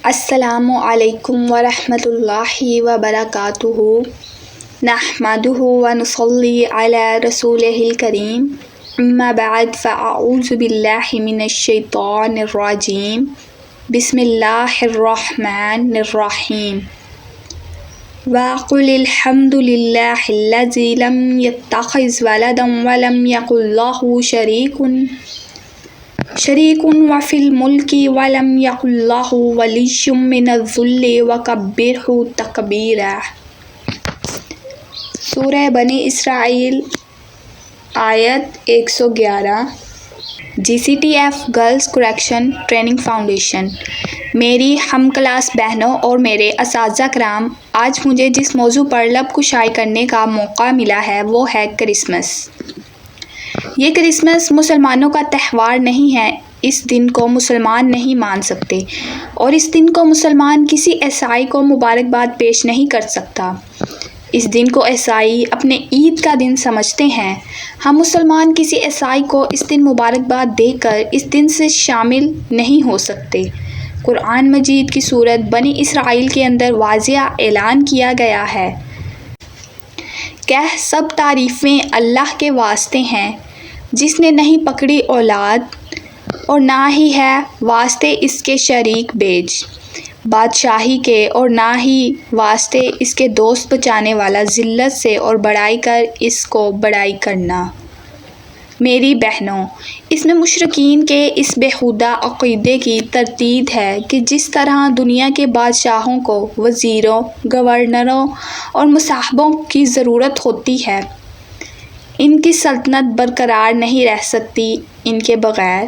السلام علیکم ورحمۃ اللہ وبرکاتہ نحمدہ ونصلی علی رسولہ الکریم اما بعد فاعوذ باللہ من الشیطان الرجیم بسم اللہ الرحمن الرحیم وَقُلِ الْحَمْدُ لِلَّهِ الَّذِي لَمْ يَتَّخِذْ وَلَدًا وَلَمْ يَكُنْ لَهُ شَرِيكٌ وَفِي الْمُلْكِ وَلَمْ يَكُنْ لَهُ وَلِيٌّ مِّنَ الذُّلِّ وَكَبِّرْهُ تَكْبِيرًا۔ سورہ بنی اسرائیل آیت 111۔ GCTF girls correction training foundation. میری ہم کلاس بہنوں اور میرے اساتذہ کرام، آج مجھے جس موضوع پر لب کشائی کرنے کا موقع ملا ہے وہ ہے کرسمس۔ یہ کرسمس مسلمانوں کا تہوار نہیں ہے، اس دن کو مسلمان نہیں مان سکتے اور اس دن کو مسلمان کسی عیسائی کو مبارکباد پیش نہیں کر سکتا۔ اس دن کو عیسائی اپنے عید کا دن سمجھتے ہیں۔ ہم مسلمان کسی عیسائی کو اس دن مبارکباد دے کر اس دن سے شامل نہیں ہو سکتے۔ قرآن مجید کی سورت بنی اسرائیل کے اندر واضح اعلان کیا گیا ہے کہ سب تعریفیں اللہ کے واسطے ہیں جس نے نہیں پکڑی اولاد اور نہ ہی ہے واسطے اس کے شریک بیج بادشاہی کے اور نہ ہی واسطے اس کے دوست بچانے والا، ذلت سے اور بڑائی کر اس کو بڑائی کرنا۔ میری بہنوں، اس میں مشرکین کے اس بیہودہ عقیدے کی تردید ہے کہ جس طرح دنیا کے بادشاہوں کو وزیروں، گورنروں اور مصاحبوں کی ضرورت ہوتی ہے، ان کی سلطنت برقرار نہیں رہ سکتی ان کے بغیر،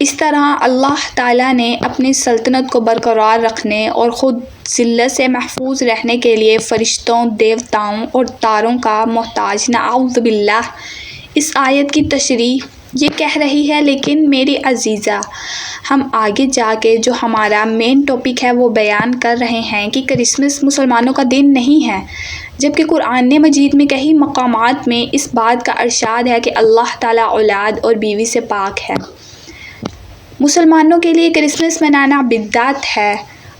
اس طرح اللہ تعالیٰ نے اپنی سلطنت کو برقرار رکھنے اور خود ذلت سے محفوظ رہنے کے لیے فرشتوں، دیوتاؤں اور تاروں کا محتاج نعوذ باللہ۔ اس آیت کی تشریح یہ کہہ رہی ہے، لیکن میری عزیزہ، ہم آگے جا کے جو ہمارا مین ٹاپک ہے وہ بیان کر رہے ہیں کہ کرسمس مسلمانوں کا دن نہیں ہے، جبکہ قرآن مجید میں کئی مقامات میں اس بات کا ارشاد ہے کہ اللہ تعالیٰ اولاد اور بیوی سے پاک ہے۔ مسلمانوں کے لیے کرسمس منانا بدعت ہے۔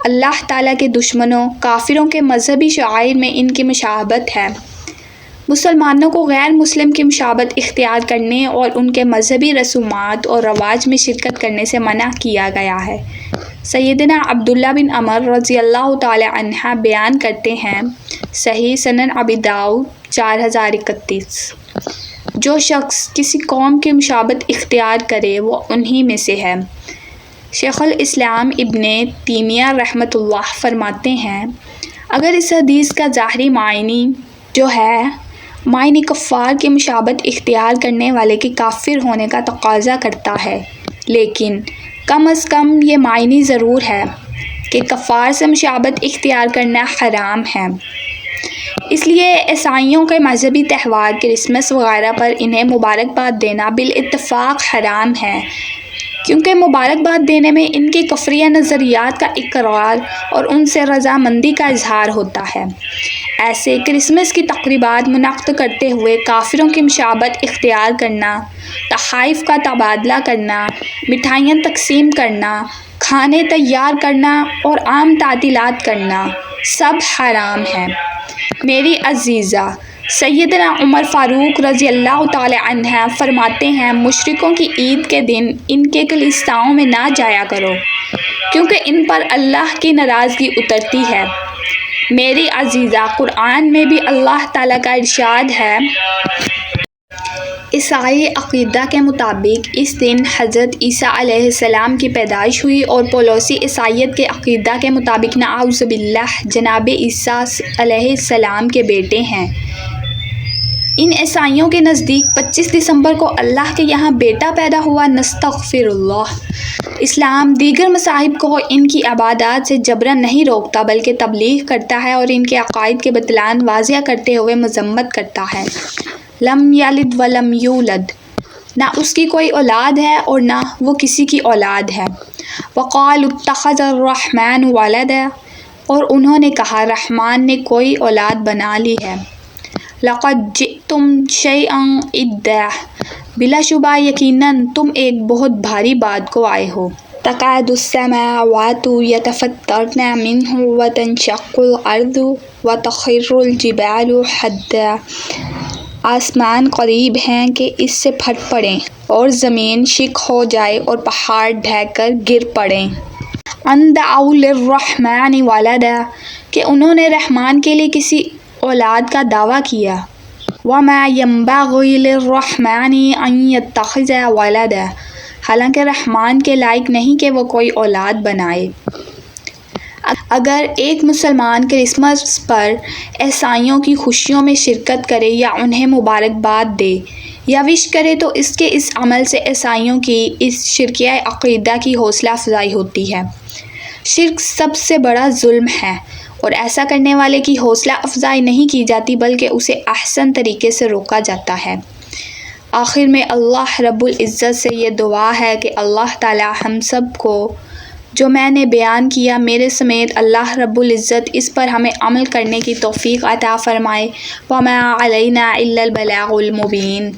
اللہ تعالیٰ کے دشمنوں، کافروں کے مذہبی شعائر میں ان کی مشابہت ہے۔ مسلمانوں کو غیر مسلم کی مشابہت اختیار کرنے اور ان کے مذہبی رسومات اور رواج میں شرکت کرنے سے منع کیا گیا ہے۔ سیدنا عبداللہ بن عمر رضی اللہ تعالی عنہ بیان کرتے ہیں، صحیح سنن ابی داؤد 4031، جو شخص کسی قوم کی مشابہت اختیار کرے وہ انہی میں سے ہے۔ شیخ الاسلام ابن تیمیہ رحمۃ اللہ فرماتے ہیں، اگر اس حدیث کا ظاہری معنی جو ہے معنی کفار کی مشابہت اختیار کرنے والے کے کافر ہونے کا تقاضا کرتا ہے، لیکن کم از کم یہ معنی ضرور ہے کہ کفار سے مشابہت اختیار کرنا حرام ہے۔ اس لیے عیسائیوں کے مذہبی تہوار کرسمس وغیرہ پر انہیں مبارکباد دینا بالاتفاق حرام ہے، کیونکہ مبارکباد دینے میں ان کے کفریہ نظریات کا اقرار اور ان سے رضامندی کا اظہار ہوتا ہے۔ ایسے کرسمس کی تقریبات منعقد کرتے ہوئے کافروں کی مشابہت اختیار کرنا، تحائف کا تبادلہ کرنا، مٹھائیاں تقسیم کرنا، کھانے تیار کرنا اور عام تعطیلات کرنا سب حرام ہے۔ میری عزیزہ، سیدنا عمر فاروق رضی اللہ تعالی عنہ فرماتے ہیں، مشرکوں کی عید کے دن ان کے کلیساؤں میں نہ جایا کرو، کیونکہ ان پر اللہ کی ناراضگی اترتی ہے۔ میری عزیزہ، قرآن میں بھی اللہ تعالیٰ کا ارشاد ہے، عیسائی عقیدہ کے مطابق اس دن حضرت عیسیٰ علیہ السلام کی پیدائش ہوئی، اور پولوسی عیسائیت کے عقیدہ کے مطابق نعوذ باللہ جناب عیسیٰ علیہ السلام کے بیٹے ہیں۔ ان عیسائیوں کے نزدیک 25 دسمبر کو اللہ کے یہاں بیٹا پیدا ہوا، نستغفر اللہ۔ اسلام دیگر مذاہب کو ان کی عبادات سے جبراً نہیں روکتا، بلکہ تبلیغ کرتا ہے اور ان کے عقائد کے بطلان واضح کرتے ہوئے مذمت کرتا ہے۔ لم یلد ولم یولد، نہ اس کی کوئی اولاد ہے اور نہ وہ کسی کی اولاد ہے۔ وقالوا اتخذ الرحمن ولدا، اور انہوں نے کہا رحمان نے کوئی اولاد بنا لی ہے۔ لقد جئتم شیئا ادا، بلا شبہ یقیناً تم ایک بہت بھاری بات کو آئے ہو۔ تكاد السماوات يتفطرن منه وتنشق الأرض وتخر الجبال حدا، آسمان قریب ہیں کہ اس سے پھٹ پڑیں اور زمین شق ہو جائے اور پہاڑ ڈھہ کر گر پڑیں۔ ان دعوا للرحمن ولدا، کہ انہوں نے رحمان کے لیے کسی اولاد کا دعویٰ کیا۔ وما ينبغي للرحمن ان يتخذ ولدا، حالانکہ رحمان کے لائق نہیں کہ وہ کوئی اولاد بنائے۔ اگر ایک مسلمان کرسمس پر عیسائیوں کی خوشیوں میں شرکت کرے یا انہیں مبارکباد دے یا وش کرے تو اس کے اس عمل سے عیسائیوں کی اس شرکیہ عقیدہ کی حوصلہ افزائی ہوتی ہے۔ شرک سب سے بڑا ظلم ہے اور ایسا کرنے والے کی حوصلہ افزائی نہیں کی جاتی بلکہ اسے احسن طریقے سے روکا جاتا ہے۔ آخر میں اللہ رب العزت سے یہ دعا ہے کہ اللہ تعالی ہم سب کو جو میں نے بیان کیا میرے سمیت اللہ رب العزت اس پر ہمیں عمل کرنے کی توفیق عطا فرمائے۔ وما علینا الا البلاغ المبین۔